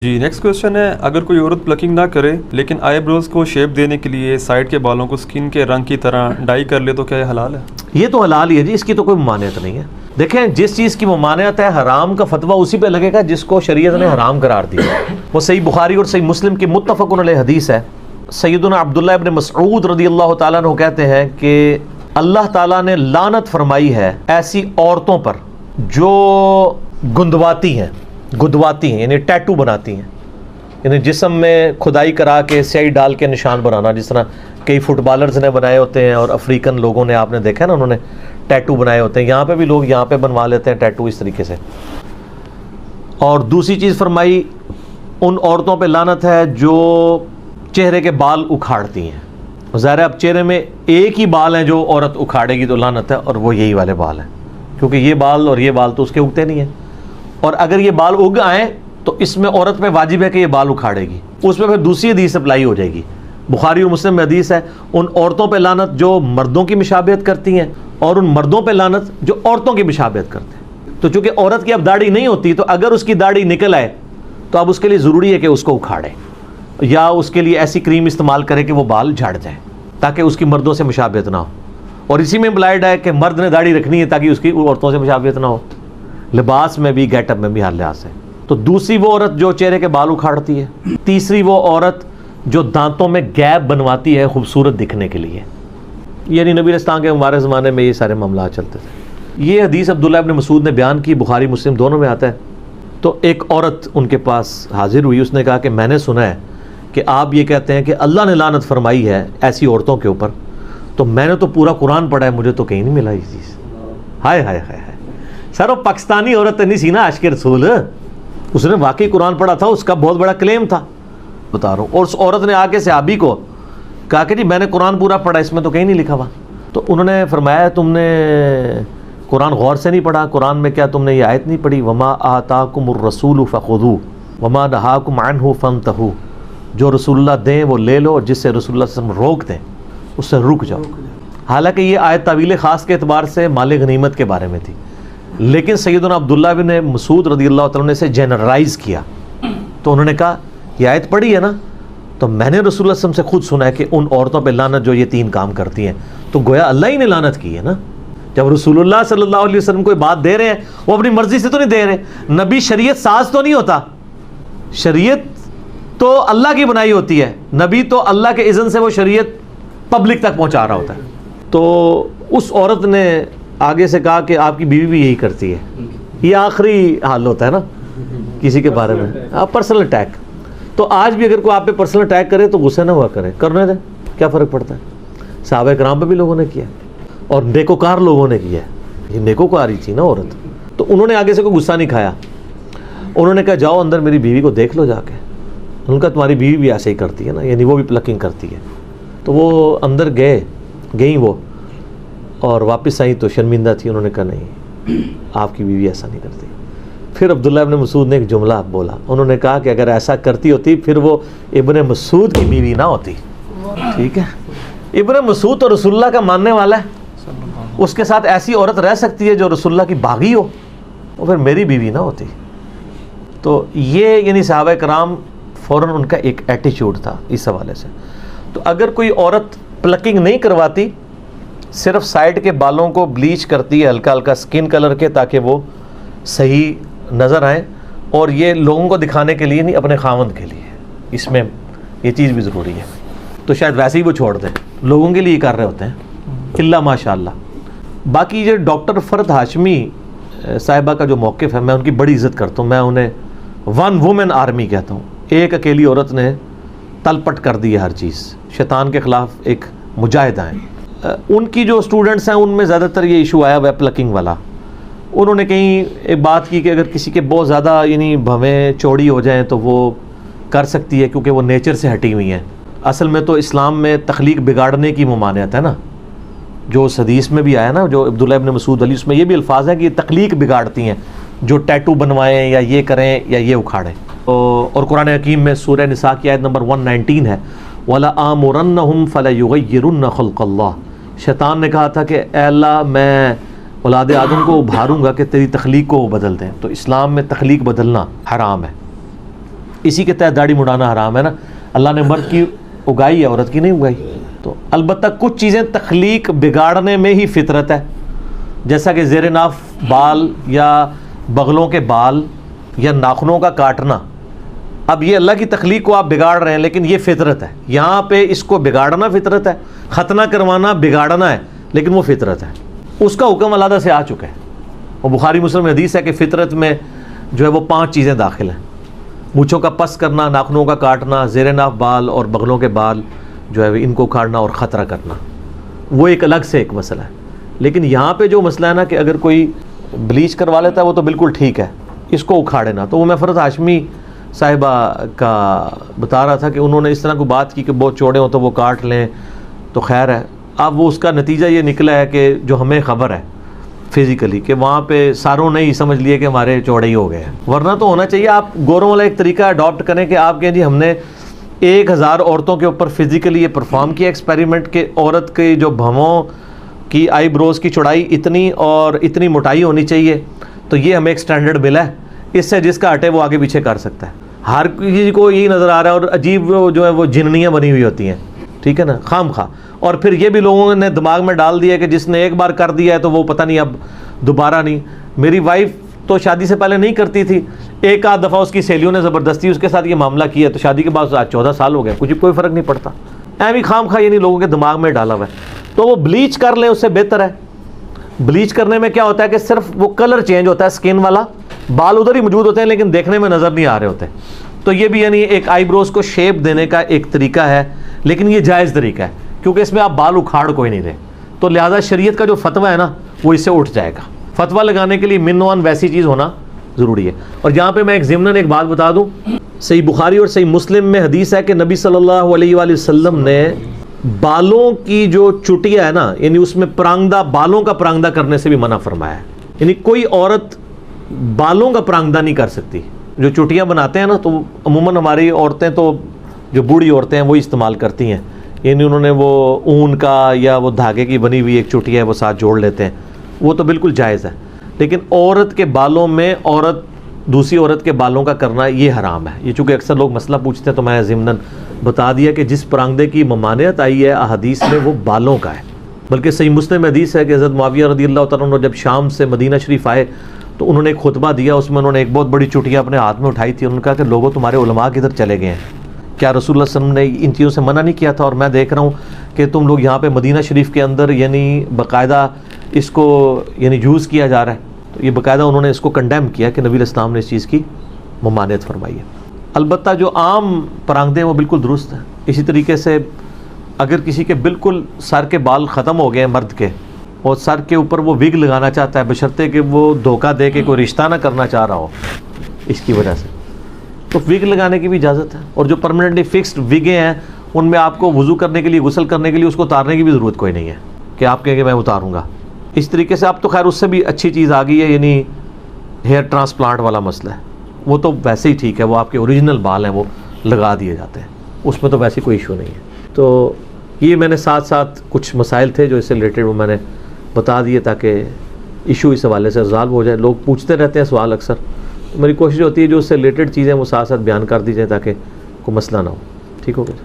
جی next question ہے، اگر کوئی عورت پلکنگ نہ کرے لیکن آئی بروز کو شیپ دینے کے لیے سائڈ کے بالوں کو سکن کے رنگ کی طرح ڈائی کر لے تو کیا یہ حلال ہے؟ یہ تو حلال ہی ہے جی، اس کی تو کوئی ممانعت نہیں ہے۔ دیکھیں جس چیز کی ممانعت ہے حرام کا فتویٰ اسی پہ لگے گا جس کو شریعت نے حرام قرار دیا۔ وہ صحیح بخاری اور صحیح مسلم کی متفق علیہ حدیث ہے۔ سیدنا عبداللہ ابن مسعود رضی اللہ تعالیٰ عنہ کہتے ہیں کہ اللہ تعالیٰ نے لعنت فرمائی ہے ایسی عورتوں پر جو گدواتی ہیں یعنی ٹیٹو بناتی ہیں، یعنی جسم میں کھدائی کرا کے سیاہی ڈال کے نشان بنانا، جس طرح کئی فٹ بالرز نے بنائے ہوتے ہیں اور افریقن لوگوں نے، آپ نے دیکھا نا، انہوں نے ٹیٹو بنائے ہوتے ہیں۔ یہاں پہ بھی لوگ یہاں پہ بنوا لیتے ہیں ٹیٹو اس طریقے سے۔ اور دوسری چیز فرمائی، ان عورتوں پہ لعنت ہے جو چہرے کے بال اکھاڑتی ہیں۔ ظاہر ہے اب چہرے میں ایک ہی بال ہیں جو عورت اکھاڑے گی تو لعنت ہے، اور وہ یہی والے بال ہیں، کیونکہ یہ بال اور یہ بال تو اس کے اگتے نہیں ہیں، اور اگر یہ بال اگ آئیں تو اس میں عورت پہ واجب ہے کہ یہ بال اکھاڑے گی۔ اس میں پھر دوسری حدیث اپلائی ہو جائے گی، بخاری اور مسلم میں حدیث ہے، ان عورتوں پہ لعنت جو مردوں کی مشابہت کرتی ہیں، اور ان مردوں پہ لعنت جو عورتوں کی مشابہت کرتے ہیں۔ تو چونکہ عورت کی اب داڑھی نہیں ہوتی، تو اگر اس کی داڑھی نکل آئے تو اب اس کے لیے ضروری ہے کہ اس کو اکھاڑے، یا اس کے لیے ایسی کریم استعمال کرے کہ وہ بال جھڑ جائیں تاکہ اس کی مردوں سے مشابہت نہ ہو۔ اور اسی میں امپلائڈ ہے کہ مرد نے داڑھی رکھنی ہے تاکہ اس کی عورتوں سے مشابہت نہ ہو، لباس میں بھی، گیٹ اپ میں بھی، ہر لحاظ سے۔ تو دوسری وہ عورت جو چہرے کے بال اکھاڑتی ہے، تیسری وہ عورت جو دانتوں میں گیپ بنواتی ہے خوبصورت دکھنے کے لیے، یعنی نبی اسلام کے مبارک زمانے میں یہ سارے معاملات چلتے تھے۔ یہ حدیث عبداللہ ابن مسعود نے بیان کی، بخاری مسلم دونوں میں آتا ہے۔ تو ایک عورت ان کے پاس حاضر ہوئی، اس نے کہا کہ میں نے سنا ہے کہ آپ یہ کہتے ہیں کہ اللہ نے لعنت فرمائی ہے ایسی عورتوں کے اوپر، تو میں نے تو پورا قرآن پڑھا ہے، مجھے تو کہیں نہیں ملا یہ چیز۔ ہائے ہائے ہائے ہائے، سر وہ پاکستانی عورت نہیں سی نا عاشق رسول، اس نے واقعی قرآن پڑھا تھا، اس کا بہت بڑا کلیم تھا، بتا رہا ہوں۔ اور اس عورت نے آ کے صحابی کو کہا کہ جی میں نے قرآن پورا پڑھا، اس میں تو کہیں نہیں لکھا ہوا۔ تو انہوں نے فرمایا تم نے قرآن غور سے نہیں پڑھا، قرآن میں کیا تم نے یہ آیت نہیں پڑھی، وما آتاکم الرسول فخذوہ وما نہاکم عنہ فانتہوا، جو رسول اللہ دیں وہ لے لو، اور جس سے رسول اللہ صلی اللہ علیہ وسلم روک دیں اس سے رک جاؤ۔ حالانکہ یہ آیت تعویل خاص کے اعتبار سے مال غنیمت کے بارے میں تھی، لیکن سیدنا عبداللہ بن مسعود رضی اللہ تعالیٰ نے اسے جنرلائز کیا۔ تو انہوں نے کہا یہ آیت پڑھی ہے نا، تو میں نے رسول اللہ صلی اللہ علیہ وسلم سے خود سنا ہے کہ ان عورتوں پہ لعنت جو یہ تین کام کرتی ہیں، تو گویا اللہ ہی نے لعنت کی ہے نا۔ جب رسول اللہ صلی اللہ علیہ وسلم کوئی بات دے رہے ہیں، وہ اپنی مرضی سے تو نہیں دے رہے، نبی شریعت ساز تو نہیں ہوتا، شریعت تو اللہ کی بنائی ہوتی ہے، نبی تو اللہ کے اذن سے وہ شریعت پبلک تک پہنچا رہا ہوتا ہے۔ تو اس عورت نے آگے سے کہا کہ آپ کی بیوی بھی یہی کرتی ہے۔ یہ آخری حال ہوتا ہے نا کسی کے بارے میں، آپ پرسنل اٹیک۔ تو آج بھی اگر کوئی آپ پہ پرسنل اٹیک کرے تو غصے نہ ہوا کرے، کرنے دیں، کیا فرق پڑتا ہے؟ صحابہ کرام پہ بھی لوگوں نے کیا، اور نیکوکار لوگوں نے کیا ہے، یہ نیکوکاری تھی نا عورت۔ تو انہوں نے آگے سے کوئی غصہ نہیں کھایا، انہوں نے کہا جاؤ اندر میری بیوی کو دیکھ لو جا کے۔ ان کا تمہاری بیوی بھی ایسے ہی کرتی ہے نا، یعنی وہ بھی پلکنگ کرتی ہے۔ تو وہ اندر گئیں وہ، اور واپس آئیں تو شرمندہ تھی، انہوں نے کہا نہیں آپ کی بیوی ایسا نہیں کرتی۔ پھر عبداللہ ابن مسعود نے ایک جملہ بولا، انہوں نے کہا کہ اگر ایسا کرتی ہوتی پھر وہ ابن مسعود کی بیوی نہ ہوتی۔ ٹھیک ہے، ابن مسعود تو رسول اللہ کا ماننے والا ہے، اس کے ساتھ ایسی عورت رہ سکتی ہے جو رسول اللہ کی باغی ہو، اور پھر میری بیوی نہ ہوتی۔ تو یہ یعنی صحابہ کرام فوراً ان کا ایک ایٹیچیوڈ تھا اس حوالے سے۔ تو اگر کوئی عورت پلکنگ نہیں کرواتی، صرف سائڈ کے بالوں کو بلیچ کرتی ہے ہلکا ہلکا سکن کلر کے تاکہ وہ صحیح نظر آئیں، اور یہ لوگوں کو دکھانے کے لیے نہیں، اپنے خاوند کے لیے، اس میں یہ چیز بھی ضروری ہے، تو شاید ویسے ہی وہ چھوڑ دیں، لوگوں کے لیے کر رہے ہوتے ہیں اللہ ماشاء اللہ۔ باقی جو ڈاکٹر فرد ہاشمی صاحبہ کا جو موقف ہے، میں ان کی بڑی عزت کرتا ہوں، میں انہیں ون وومن آرمی کہتا ہوں۔ ایک اکیلی عورت نے تلپٹ کر دی ہے ہر چیز، شیطان کے خلاف ایک مجاہدہ ہیں۔ ان کی جو اسٹوڈنٹس ہیں ان میں زیادہ تر یہ ایشو آیا ہوا ہے پلکنگ والا۔ انہوں نے کہیں ایک بات کی کہ اگر کسی کے بہت زیادہ یعنی بھویں چوڑی ہو جائیں تو وہ کر سکتی ہے، کیونکہ وہ نیچر سے ہٹی ہوئی ہیں۔ اصل میں تو اسلام میں تخلیق بگاڑنے کی ممانعت ہے نا، جو اس حدیث میں بھی آیا نا، جو عبداللہ ابن مسعود علی، اس میں یہ بھی الفاظ ہیں کہ یہ تخلیق بگاڑتی ہیں، جو ٹیٹو بنوائیں یا یہ کریں یا یہ اکھاڑیں۔ اور قرآن حکیم میں سورہ نساء کی آیت نمبر 119 ہے، وَلَآمُرَنَّهُمْ فَلَيُغَيِّرُنَّ خَلْقَ اللَّهِ۔ شیطان نے کہا تھا کہ اے اللہ میں اولاد آدم کو ابھاروں گا کہ تیری تخلیق کو وہ بدل دیں۔ تو اسلام میں تخلیق بدلنا حرام ہے، اسی کے تحت داڑھی مڑانا حرام ہے نا. اللہ نے مرد کی اگائی ہے, عورت کی نہیں اگائی. تو البتہ کچھ چیزیں تخلیق بگاڑنے میں ہی فطرت ہے, جیسا کہ زیر ناف بال یا بغلوں کے بال یا ناخنوں کا کاٹنا. اب یہ اللہ کی تخلیق کو آپ بگاڑ رہے ہیں, لیکن یہ فطرت ہے. یہاں پہ اس کو بگاڑنا فطرت ہے, ختنہ کروانا بگاڑنا ہے, لیکن وہ فطرت ہے. اس کا حکم علیحدہ سے آ چکا ہے. وہ بخاری مسلم میں حدیث ہے کہ فطرت میں جو ہے وہ 5 چیزیں داخل ہیں. مونچھوں کا پس کرنا, ناخنوں کا کاٹنا, زیر ناف بال اور بغلوں کے بال جو ہے ان کو کاٹنا اور خطرہ کرنا. وہ ایک الگ سے ایک مسئلہ ہے. لیکن یہاں پہ جو مسئلہ ہے نا کہ اگر کوئی بلیچ کروا لیتا ہے وہ تو بالکل ٹھیک ہے, اس کو اکھاڑے نا. تو وہ میں فرحت ہاشمی صاحبہ کا بتا رہا تھا کہ انہوں نے اس طرح کو بات کی کہ بہت چوڑے ہوں تو وہ کاٹ لیں تو خیر ہے. اب وہ اس کا نتیجہ یہ نکلا ہے کہ جو ہمیں خبر ہے فزیکلی کہ وہاں پہ ساروں نے ہی سمجھ لیے کہ ہمارے چوڑے ہی ہو گئے ہیں. ورنہ تو ہونا چاہیے آپ گوروں والا ایک طریقہ اڈاپٹ کریں کہ آپ کہیں جی ہم نے 1000 عورتوں کے اوپر فزیکلی یہ پرفارم کیا ایکسپیریمنٹ کہ عورت کے جو بھووں کی آئی بروز کی چوڑائی اتنی اور اتنی موٹائی ہونی چاہیے, تو یہ ہمیں ایک سٹینڈرڈ ملا ہے, اس سے جس کا ہٹے وہ آگے پیچھے کر سکتا ہے. ہر کسی کو یہی نظر آ رہا ہے, اور عجیب جو ہے وہ جننیاں بنی ہوئی ہوتی ہیں, ٹھیک ہے نا, خام خواہ. اور پھر یہ بھی لوگوں نے دماغ میں ڈال دیا کہ جس نے ایک بار کر دیا ہے تو وہ پتہ نہیں اب دوبارہ نہیں. میری وائف تو شادی سے پہلے نہیں کرتی تھی, ایک آدھ دفعہ اس کی سہیلیوں نے زبردستی اس کے ساتھ یہ معاملہ کیا, تو شادی کے بعد آج 14 سال ہو گئے, کچھ کوئی فرق نہیں پڑتا. ایویں خام خواہ یہ نہیں لوگوں کے دماغ میں ڈالا ہوا ہے. تو وہ بلیچ کر لیں اس سے بہتر ہے. بلیچ کرنے میں کیا ہوتا ہے کہ صرف وہ کلر چینج ہوتا ہے اسکن والا, بال ادھر ہی موجود ہوتے ہیں لیکن دیکھنے میں نظر نہیں آ رہے ہوتے. تو یہ بھی یعنی ایک آئی بروز کو شیپ دینے کا ایک طریقہ ہے, لیکن یہ جائز طریقہ ہے کیونکہ اس میں آپ بال اکھاڑ کوئی نہیں رہے. تو لہٰذا شریعت کا جو فتویٰ ہے نا وہ اس سے اٹھ جائے گا. فتویٰ لگانے کے لیے منوان ویسی چیز ہونا ضروری ہے. اور یہاں پہ میں ایک ضمناً ایک بات بتا دوں, صحیح بخاری اور صحیح مسلم میں حدیث ہے کہ نبی صلی اللہ علیہ وآلہ وسلم نے بالوں کی جو چٹیا ہے نا, یعنی اس میں پرانگدہ, بالوں کا پرانگدہ کرنے سے بھی منع فرمایا ہے. یعنی کوئی عورت بالوں کا پرانگدہ نہیں کر سکتی. جو چٹیاں بناتے ہیں نا تو عموماً ہماری عورتیں تو جو بوڑھی عورتیں ہیں وہی استعمال کرتی ہیں, یعنی انہوں نے وہ اون کا یا وہ دھاگے کی بنی ہوئی ایک چٹیا ہے وہ ساتھ جوڑ لیتے ہیں, وہ تو بالکل جائز ہے. لیکن عورت کے بالوں میں عورت دوسری عورت کے بالوں کا کرنا یہ حرام ہے. یہ چونکہ اکثر لوگ مسئلہ پوچھتے ہیں تو میں ضمناً بتا دیا کہ جس پرانگدے کی ممانعت آئی ہے احادیث میں وہ بالوں کا ہے. بلکہ صحیح مسلم حدیث ہے کہ حضرت معاویہ رضی اللہ تعالیٰ عنہ جب شام سے مدینہ شریف آئے تو انہوں نے ایک خطبہ دیا, اس میں انہوں نے ایک بہت بڑی چٹیا اپنے ہاتھ میں اٹھائی تھی. انہوں نے کہا کہ لوگوں تمہارے علماء کدھر چلے گئے ہیں, کیا رسول اللہ صلی اللہ علیہ وسلم نے ان چیزوں سے منع نہیں کیا تھا؟ اور میں دیکھ رہا ہوں کہ تم لوگ یہاں پہ مدینہ شریف کے اندر یعنی باقاعدہ اس کو یعنی یوز کیا جا رہا ہے. تو یہ باقاعدہ انہوں نے اس کو کنڈیم کیا کہ نبی علیہ السلام نے اس چیز کی ممانعت فرمائی ہے. البتہ جو عام پرانگدے ہیں وہ بالکل درست ہیں. اسی طریقے سے اگر کسی کے بالکل سر کے بال ختم ہو گئے ہیں مرد کے, اور سر کے اوپر وہ وگ لگانا چاہتا ہے بشرطے کہ وہ دھوکہ دے کے کوئی رشتہ نہ کرنا چاہ رہا ہو اس کی وجہ سے, تو وگ لگانے کی بھی اجازت ہے. اور جو پرماننٹلی فکسڈ وگیں ہیں ان میں آپ کو وضو کرنے کے لیے, غسل کرنے کے لیے اس کو اتارنے کی بھی ضرورت کوئی نہیں ہے کہ آپ کہیں کہ میں اتاروں گا. اس طریقے سے اب تو خیر اس سے بھی اچھی چیز آ گئی ہے, یعنی ہیئر ٹرانسپلانٹ والا مسئلہ ہے, وہ تو ویسے ہی ٹھیک ہے, وہ آپ کے اوریجنل بال ہیں وہ لگا دیے جاتے ہیں, اس میں تو ویسے کوئی ایشو نہیں ہے. تو یہ میں نے ساتھ ساتھ کچھ مسائل تھے جو اس سے ریلیٹڈ وہ میں نے بتا دیے تاکہ ایشو اس حوالے سے ریزالو ہو جائے. لوگ پوچھتے رہتے ہیں سوال اکثر, تو میری کوشش ہوتی ہے جو اس سے ریلیٹڈ چیزیں وہ ساتھ ساتھ بیان کر دی جائیں تاکہ کوئی مسئلہ نہ ہو. ٹھیک ہو گیا.